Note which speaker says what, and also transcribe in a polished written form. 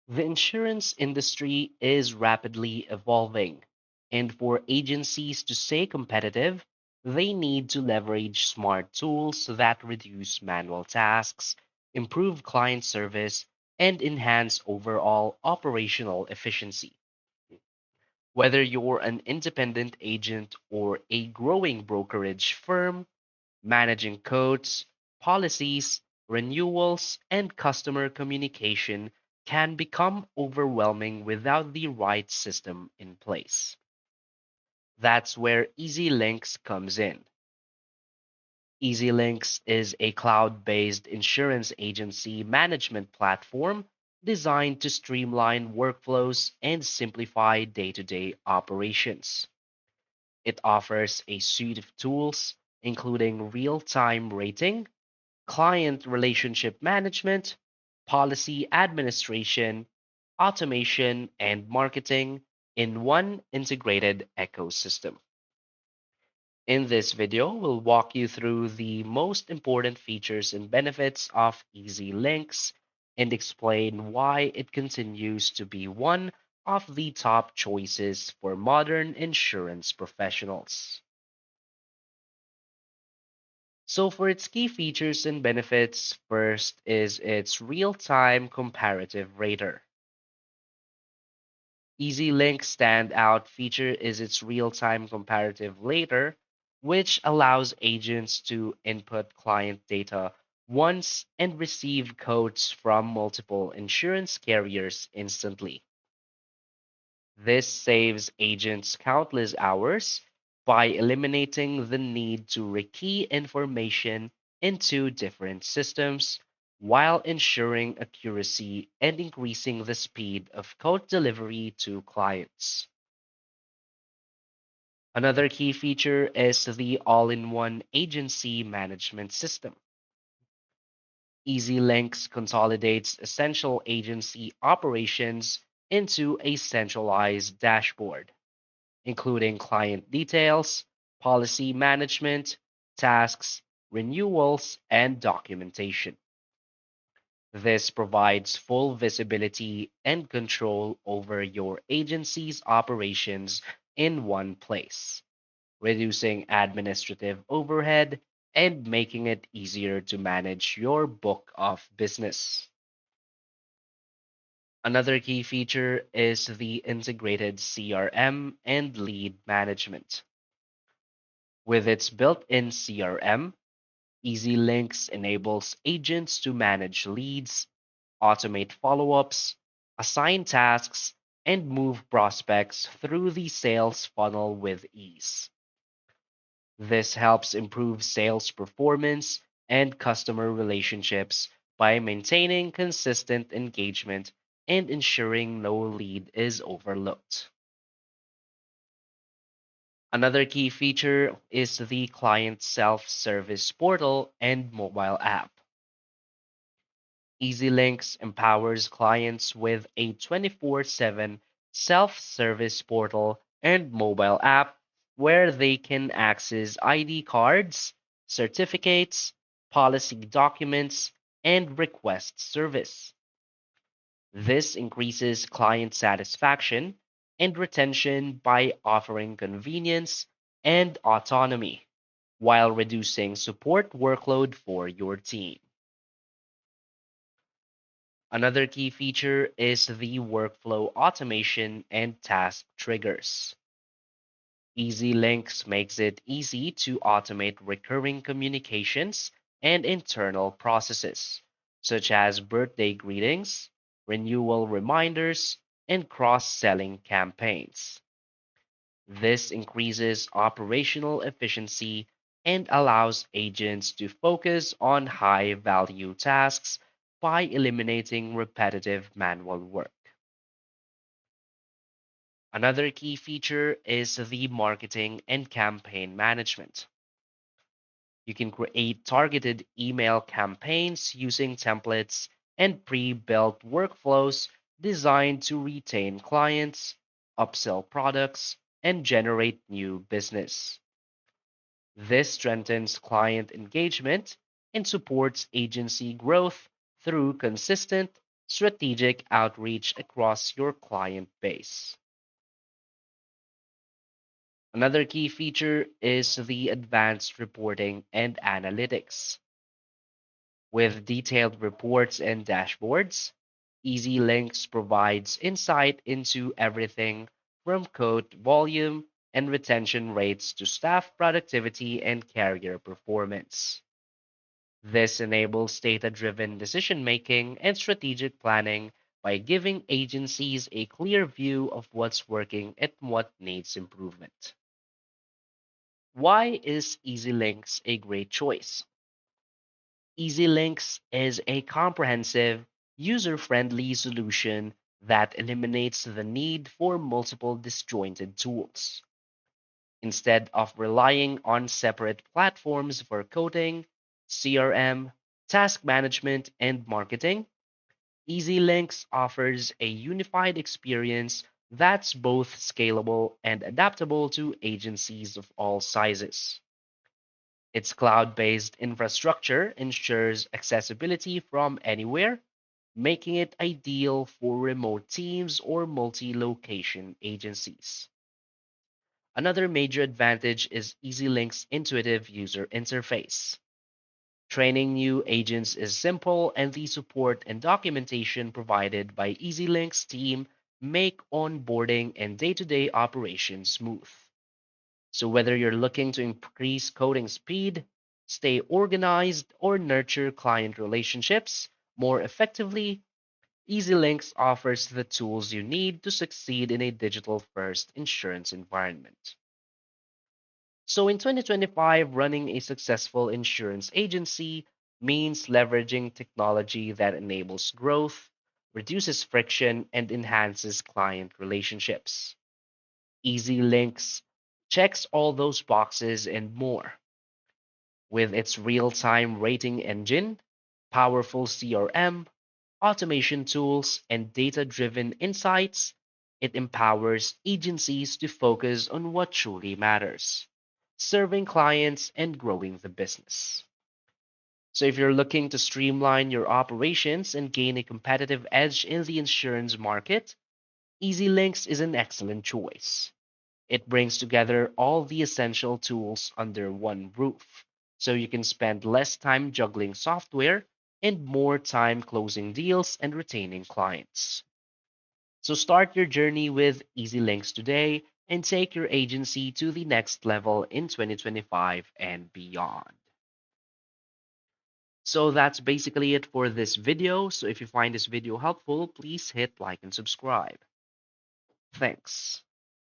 Speaker 1: The insurance industry is rapidly evolving, and for agencies to stay competitive, they need to leverage smart tools that reduce manual tasks, improve client service, and enhance overall operational efficiency. Whether you're an independent agent or a growing brokerage firm, managing codes, policies, renewals, and customer communication can become overwhelming without the right system in place. That's where EZLynx comes in. EZLynx is a cloud based insurance agency management platform designed to streamline workflows and simplify day to day operations. It offers a suite of tools, including real time rating, client relationship management, policy administration, automation, and marketing in one integrated ecosystem. In this video, we'll walk you through the most important features and benefits of EZLynx and explain why it continues to be one of the top choices for modern insurance professionals. So, for its key features and benefits, first is its real time comparative rater. EZLYNX's standout feature is its real time comparative rater, which allows agents to input client data once and receive quotes from multiple insurance carriers instantly. This saves agents countless hours by eliminating the need to rekey information into different systems while ensuring accuracy and increasing the speed of code delivery to clients. Another key feature is the all in one agency management system. EZLynx consolidates essential agency operations into a centralized dashboard, including client details, policy management, tasks, renewals, and documentation. This provides full visibility and control over your agency's operations in one place, reducing administrative overhead and making it easier to manage your book of business. Another key feature is the integrated CRM and lead management. With its built-in CRM, EZLynx enables agents to manage leads, automate follow-ups, assign tasks, and move prospects through the sales funnel with ease. This helps improve sales performance and customer relationships by maintaining consistent engagement and ensuring no lead is overlooked. Another key feature is the client self service portal and mobile app. EZLynx empowers clients with a 24/7 self service portal and mobile app where they can access ID cards, certificates, policy documents, and request service. This increases client satisfaction and retention by offering convenience and autonomy while reducing support workload for your team. Another key feature is the workflow automation and task triggers. EZLynx makes it easy to automate recurring communications and internal processes, such as birthday greetings, renewal reminders, and cross selling campaigns. This increases operational efficiency and allows agents to focus on high value tasks by eliminating repetitive manual work. Another key feature is the marketing and campaign management. You can create targeted email campaigns using templates and pre built workflows designed to retain clients, upsell products, and generate new business. This strengthens client engagement and supports agency growth through consistent strategic outreach across your client base. Another key feature is the advanced reporting and analytics. With detailed reports and dashboards, EZLynx provides insight into everything from quote volume and retention rates to staff productivity and carrier performance. This enables data driven decision making and strategic planning by giving agencies a clear view of what's working and what needs improvement. Why is EZLynx a great choice? EZLynx is a comprehensive, user friendly solution that eliminates the need for multiple disjointed tools. Instead of relying on separate platforms for coding, CRM, task management, and marketing, EZLynx offers a unified experience that's both scalable and adaptable to agencies of all sizes. Its cloud-based infrastructure ensures accessibility from anywhere, making it ideal for remote teams or multi-location agencies. Another major advantage is EZLynx's intuitive user interface. Training new agents is simple, and the support and documentation provided by EZLynx's team make onboarding and day-to-day operations smooth. So whether you're looking to increase coding speed, stay organized, or nurture client relationships more effectively, EZLynx offers the tools you need to succeed in a digital first insurance environment. So in 2025, running a successful insurance agency means leveraging technology that enables growth, reduces friction, and enhances client relationships. EZLynx checks all those boxes and more. With its real time rating engine, powerful CRM, automation tools, and data driven insights, it empowers agencies to focus on what truly matters: serving clients and growing the business. So, if you're looking to streamline your operations and gain a competitive edge in the insurance market, EZLynx is an excellent choice. It brings together all the essential tools under one roof, so you can spend less time juggling software and more time closing deals and retaining clients. So start your journey with EZLynx today and take your agency to the next level in 2025 and beyond. So that's basically it for this video. So if you find this video helpful, please hit like and subscribe. Thanks.